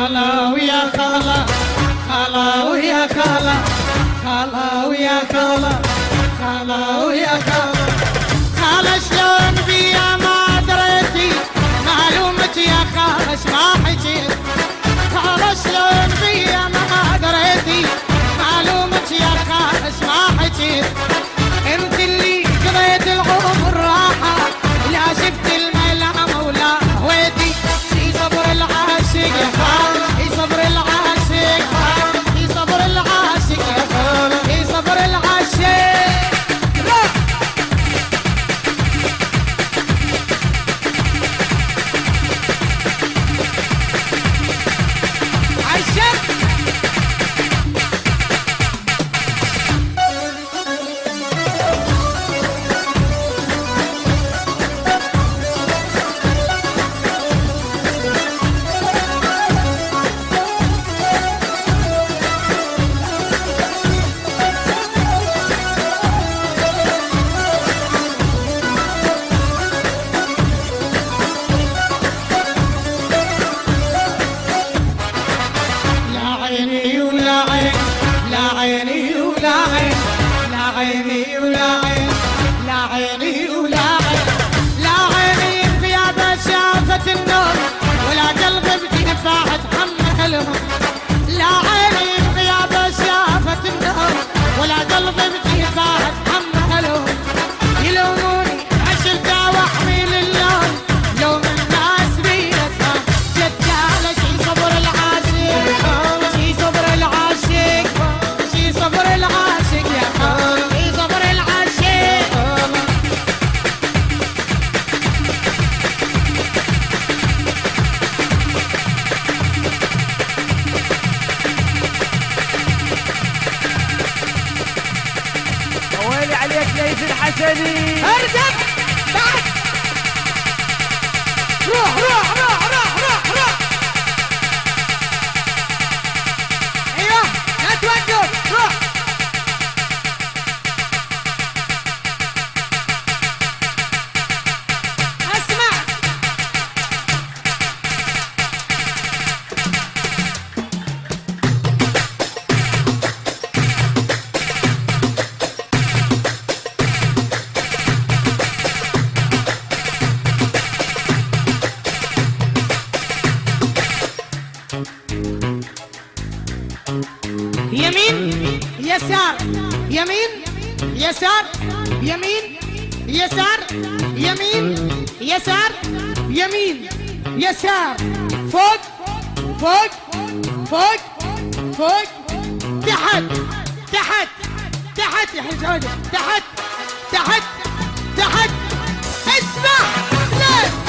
خلا ويا خلا خلا ويا خلا خلا ويا خلا خلا ويا خلا خلا شلون بيا ما دريتي معلومة يا خلا اش ما حكيت خلا شلون بيا ما دريتي معلومة يا خلا اش ما حكيت انت اللي قضيت العمر راحة لا شفت الملامة ولا هويتي في صبر العاشق يا خال في صبر العاشق في صبر العاشق يا خال في صبر العاشق ولا قلبي بدي فاحت حمله يلوموني عشرته واحمل اللون لوم الناس بي اسهر جدالة شي صبر العاشق شي صبر العاشق شي صبر العاشق يا خال شي صبر العاشق عليك ليث الحسني ارجع بعد روح روح روح روح روح روح ايوه لا توقف روح اسمع يمين يسار يمين يسار يمين يسار يمين يسار يمين يسار فوق فوق فوق فوق تحت تحت تحت يا حجاج تحت تحت تحت اسمع ليه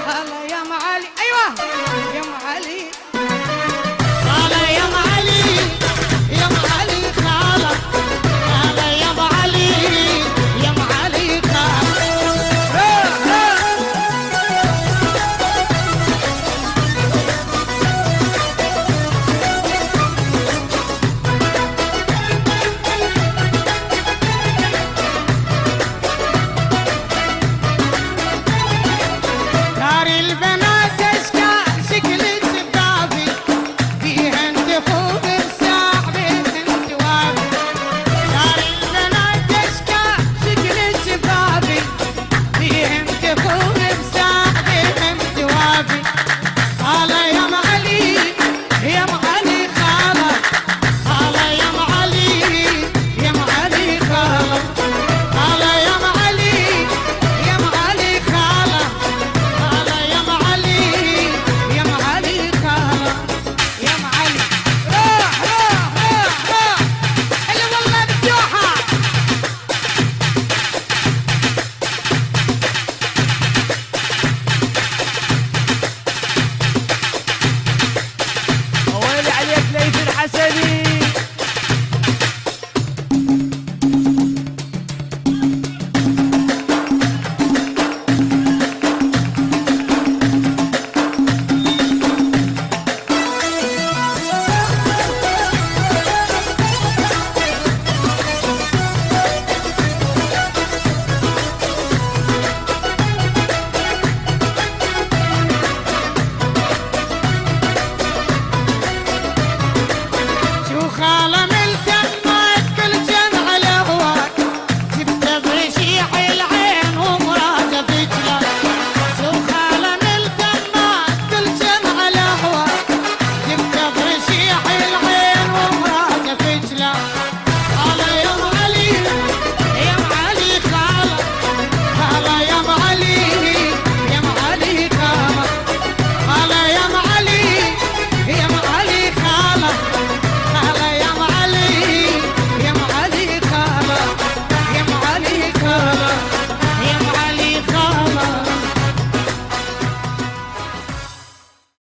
خالة يا معالي. ايوه